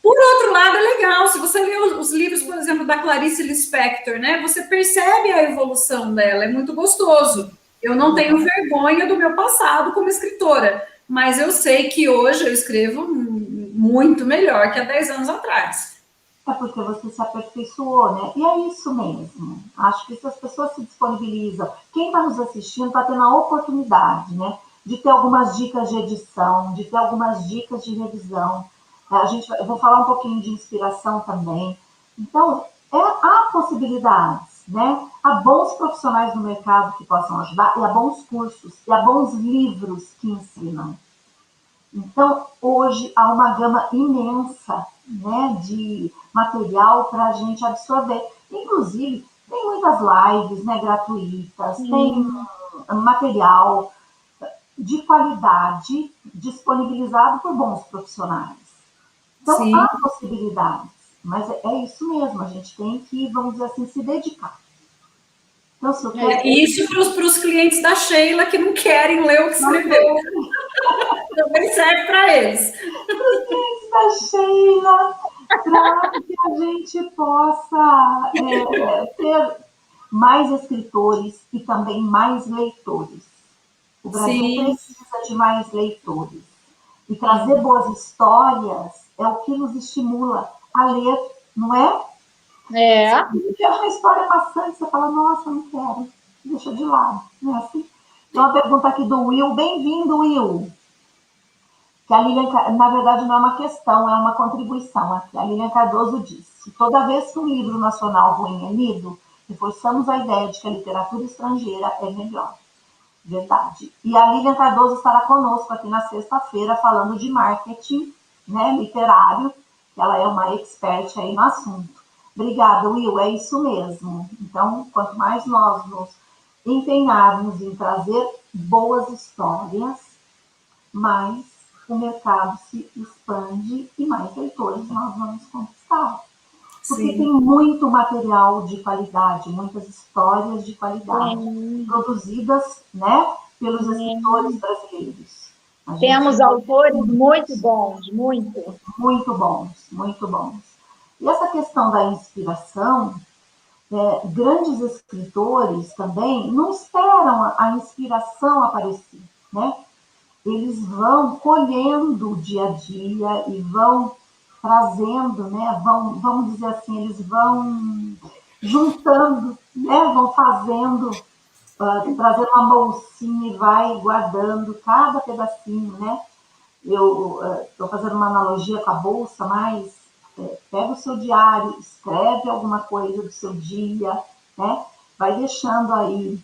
Por outro lado, é legal, se você lê os livros, por exemplo, da Clarice Lispector, né, você percebe a evolução dela, é muito gostoso. Eu não tenho vergonha do meu passado como escritora, mas eu sei que hoje eu escrevo muito melhor que há 10 anos atrás. É porque você se aperfeiçoou, né? E é isso mesmo. Acho que se as pessoas se disponibilizam, quem está nos assistindo está tendo a oportunidade, né, de ter algumas dicas de edição, de ter algumas dicas de revisão. Eu vou falar um pouquinho de inspiração também. Então, há possibilidades, né? Há bons profissionais no mercado que possam ajudar, e há bons cursos, e há bons livros que ensinam. Então, hoje há uma gama imensa, né, de material para a gente absorver. Inclusive, tem muitas lives, né, gratuitas, tem material de qualidade disponibilizado por bons profissionais. Então, Sim. há possibilidades, mas é isso mesmo, a gente tem que, vamos dizer assim, se dedicar. Então, se eu quero... E isso para os clientes da Sheila que não querem ler o que escreveu. Também serve para eles. Para os clientes da Sheila, para que a gente possa ter mais escritores e também mais leitores. O Brasil Sim. precisa de mais leitores. E trazer boas histórias é o que nos estimula a ler, não é? É. Se é uma história maçante, você fala, nossa, não quero, deixa de lado. Não é assim? Tem uma pergunta aqui do Will. Bem-vindo, Will. Que a Lilian, na verdade, não é uma questão, é uma contribuição. Aqui. A Lilian Cardoso disse: toda vez que um livro nacional ruim é lido, reforçamos a ideia de que a literatura estrangeira é melhor. Verdade. E a Lilian Cardoso estará conosco aqui na sexta-feira falando de marketing, né, literário, que ela é uma expert aí no assunto. Obrigada, Will, é isso mesmo. Então, quanto mais nós nos empenharmos em trazer boas histórias, mais o mercado se expande e mais leitores nós vamos conquistar. Porque tem muito material de qualidade, muitas histórias de qualidade, produzidas, né, pelos escritores brasileiros. Temos autores muito bons, muito. Muito bons, muito bons. E essa questão da inspiração, grandes escritores também não esperam a inspiração aparecer, né? Eles vão colhendo o dia a dia e vão trazendo, né? Vamos dizer assim, eles vão juntando, né? Vão fazendo, trazendo uma bolsinha e vai guardando cada pedacinho, né? Eu estou fazendo uma analogia com a bolsa, mas pega o seu diário, escreve alguma coisa do seu dia, né? Vai deixando aí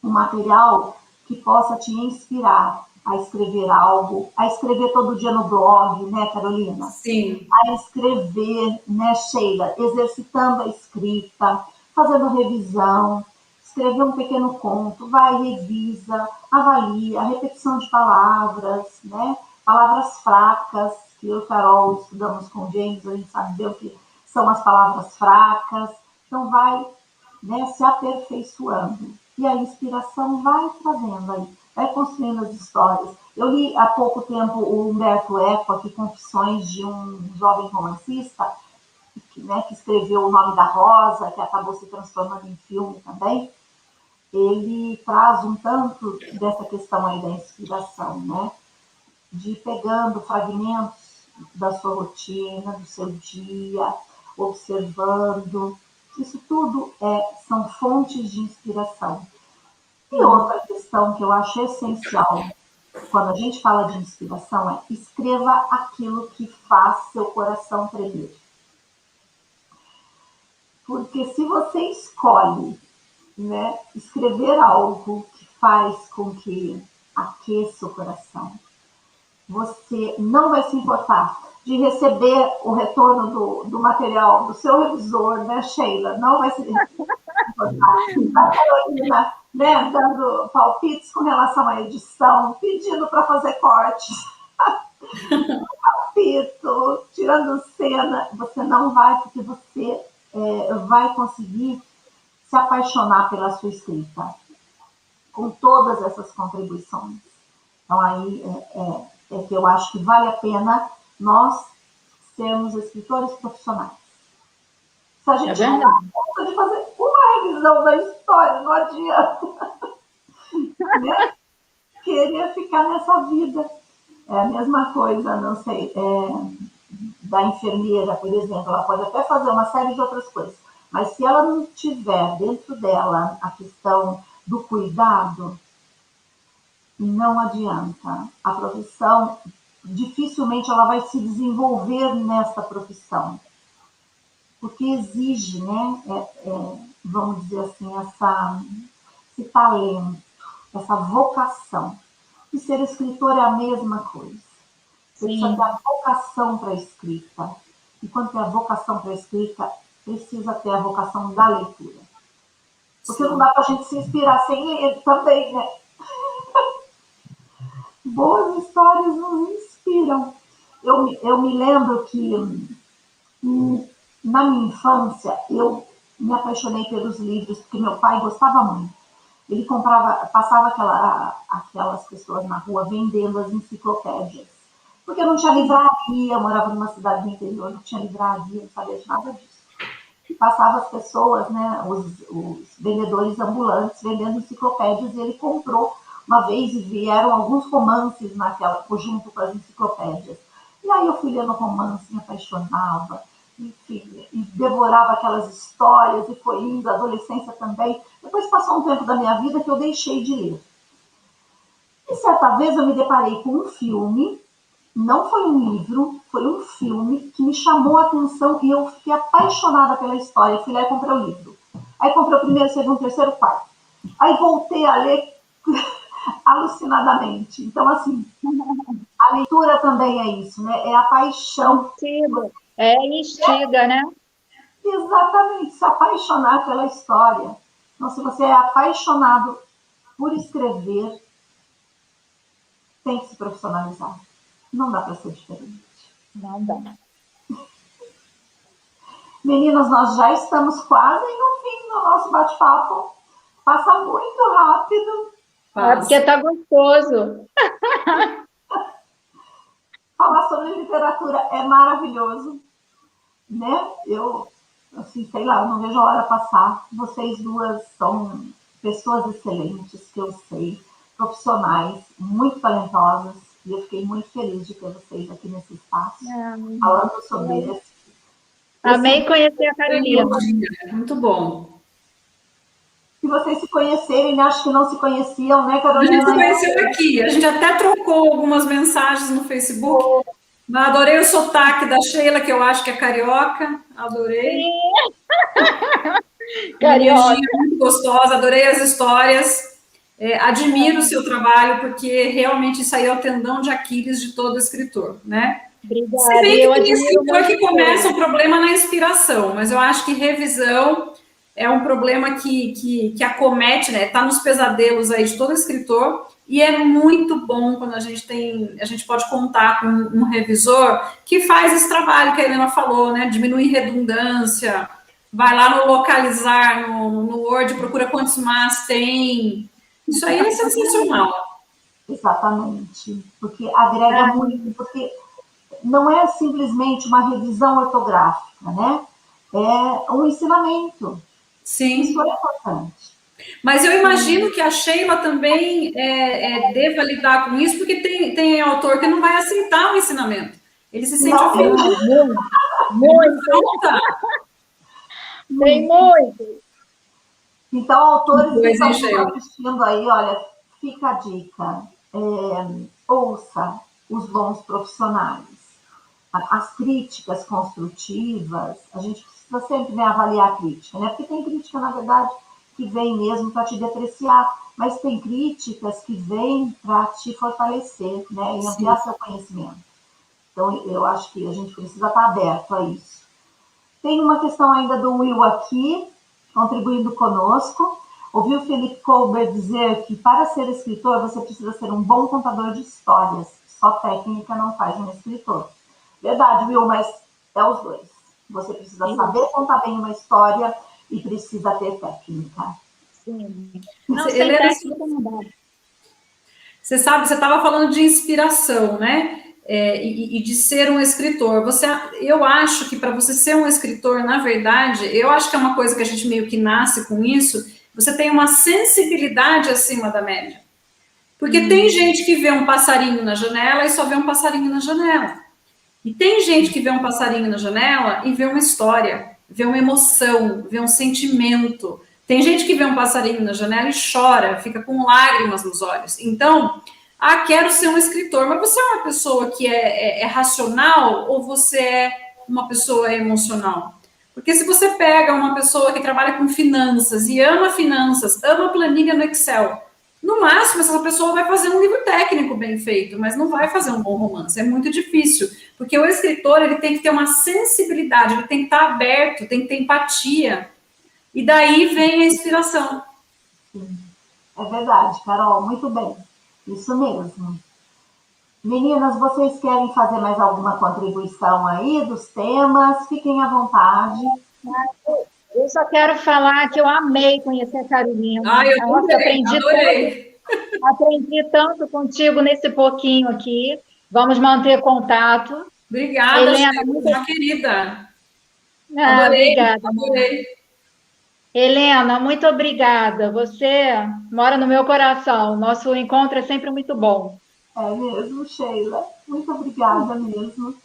um material que possa te inspirar a escrever algo, a escrever todo dia no blog, né, Carolina? Sim. A escrever, né, Sheila? Exercitando a escrita, fazendo revisão, escrever um pequeno conto, vai, revisa, avalia, repetição de palavras, né? Palavras fracas, que eu e Carol estudamos com o James, a gente sabe o que são as palavras fracas. Então, vai, né, se aperfeiçoando. E a inspiração vai trazendo aí, vai construindo as histórias. Eu li há pouco tempo o Humberto Eco, aqui, Confissões de um Jovem Romancista, que escreveu O Nome da Rosa, que acabou se transformando em filme também. Ele traz um tanto dessa questão aí da inspiração, né? De ir pegando fragmentos da sua rotina, do seu dia, observando. Isso tudo são fontes de inspiração. E outra questão que eu acho essencial quando a gente fala de inspiração é: escreva aquilo que faz seu coração tremer. Porque se você escolhe, né, escrever algo que faz com que aqueça o coração, você não vai se importar de receber o retorno do material do seu revisor, né, Sheila? Não vai se importar. A Carolina, né, dando palpites com relação à edição, pedindo para fazer cortes, capítulo, tirando cena. Você não vai, porque você vai conseguir se apaixonar pela sua escrita, com todas essas contribuições. Então, aí é que eu acho que vale a pena nós sermos escritores profissionais. Se a gente não dá conta de fazer uma revisão da história, não adianta. Né? Querer ficar nessa vida. É a mesma coisa, não sei, da enfermeira, por exemplo. Ela pode até fazer uma série de outras coisas, mas se ela não tiver dentro dela a questão do cuidado, não adianta. A profissão, dificilmente ela vai se desenvolver nessa profissão, porque exige, né, vamos dizer assim, esse talento, essa vocação. E ser escritor é a mesma coisa. Você precisa ter a vocação para a escrita. E quando tem a vocação para a escrita, precisa ter a vocação da leitura. Porque não dá para a gente se inspirar sem ler também, né? Boas histórias nos inspiram. Eu me lembro que na minha infância eu me apaixonei pelos livros, porque meu pai gostava muito. Ele passava aquelas pessoas na rua vendendo as enciclopédias. Porque não tinha livraria, eu morava numa cidade do interior, não tinha livraria, não sabia de nada disso. E passava as pessoas, né, os vendedores ambulantes vendendo enciclopédias, e ele comprou uma vez e vieram alguns romances junto com as enciclopédias. E aí eu fui lendo romance, me apaixonava, enfim, e devorava aquelas histórias, e foi indo, a adolescência também. Depois passou um tempo da minha vida que eu deixei de ler. E certa vez eu me deparei com um filme, não foi um livro, foi um filme que me chamou a atenção e eu fiquei apaixonada pela história. Eu fui lá e comprei o livro. Aí comprei o primeiro, segundo, terceiro, quarto. Aí voltei a ler alucinadamente. Então, assim, a leitura também é isso, né? É a paixão. Instiga, né? Exatamente, se apaixonar pela história. Então, se você é apaixonado por escrever, tem que se profissionalizar. Não dá para ser diferente. Não dá. Meninas, nós já estamos quase no fim do nosso bate-papo. Passa muito rápido. É porque está gostoso. Falar sobre literatura é maravilhoso, né? Eu, assim, sei lá, eu não vejo a hora passar. Vocês duas são pessoas excelentes, que eu sei, profissionais, muito talentosas, e eu fiquei muito feliz de ter vocês aqui nesse espaço, falando sobre esse. Amei conhecer a Carolina. Muito bom. Se vocês se conhecerem, né? Acho que não se conheciam, né, Carolina? A gente se conheceu aqui, a gente até trocou algumas mensagens no Facebook. Mas adorei o sotaque da Sheila, que eu acho que é carioca. Adorei. Carioca. Muito gostosa, adorei as histórias. Admiro o seu trabalho, porque realmente isso aí é o tendão de Aquiles de todo escritor, né? Obrigada. Se bem que tem escritor que começa um problema na inspiração, mas eu acho que revisão é um problema que acomete, né? Está nos pesadelos aí de todo escritor, e é muito bom quando a gente pode contar com um revisor que faz esse trabalho que a Helena falou, né? Diminuir redundância, vai lá no localizar, no Word, procura quantos mas tem. Isso aí é sensacional. Exatamente, porque agrega muito, porque não é simplesmente uma revisão ortográfica, né? É um ensinamento. Sim. Isso é importante. Mas eu imagino que a Sheila também deva lidar com isso, porque tem autor que não vai aceitar o ensinamento. Ele se sente ofendido. Muito. Tem muito. Então, autores que estão assistindo aí, olha, fica a dica. Ouça os bons profissionais. As críticas construtivas, a gente precisa sempre, né, avaliar a crítica, né? Porque tem crítica, na verdade, que vem mesmo para te depreciar, mas tem críticas que vêm para te fortalecer, né, e ampliar seu conhecimento. Então, eu acho que a gente precisa estar aberto a isso. Tem uma questão ainda do Will aqui, contribuindo conosco. Ouvi o Felipe Colbert dizer que para ser escritor você precisa ser um bom contador de histórias. Só técnica não faz um escritor. Verdade, Will, mas é os dois. Você precisa saber contar bem uma história e precisa ter técnica. Sim. Não, sem técnica não dá. Você sabe, você estava falando de inspiração, né? E de ser um escritor. Eu acho que para você ser um escritor, na verdade, eu acho que é uma coisa que a gente meio que nasce com isso, você tem uma sensibilidade acima da média. Porque tem gente que vê um passarinho na janela e só vê um passarinho na janela. E tem gente que vê um passarinho na janela e vê uma história, vê uma emoção, vê um sentimento. Tem gente que vê um passarinho na janela e chora, fica com lágrimas nos olhos. Então, quero ser um escritor. Mas você é uma pessoa que é racional ou você é uma pessoa emocional? Porque se você pega uma pessoa que trabalha com finanças e ama finanças, ama planilha no Excel, No máximo, essa pessoa vai fazer um livro técnico bem feito, mas não vai fazer um bom romance. É muito difícil, porque o escritor ele tem que ter uma sensibilidade, ele tem que estar aberto, tem que ter empatia. E daí vem a inspiração. Sim. É verdade, Carol, muito bem. Isso mesmo. Meninas, vocês querem fazer mais alguma contribuição aí dos temas? Fiquem à vontade. Eu só quero falar que eu amei conhecer a Carolina. Ah, eu Nossa, também, adorei. aprendi tanto contigo nesse pouquinho aqui. Vamos manter contato. Obrigada, Helena, uma querida. Adorei, obrigada. adorei. Helena, muito obrigada. Você mora no meu coração. Nosso encontro é sempre muito bom. É mesmo, Sheila. Muito obrigada mesmo.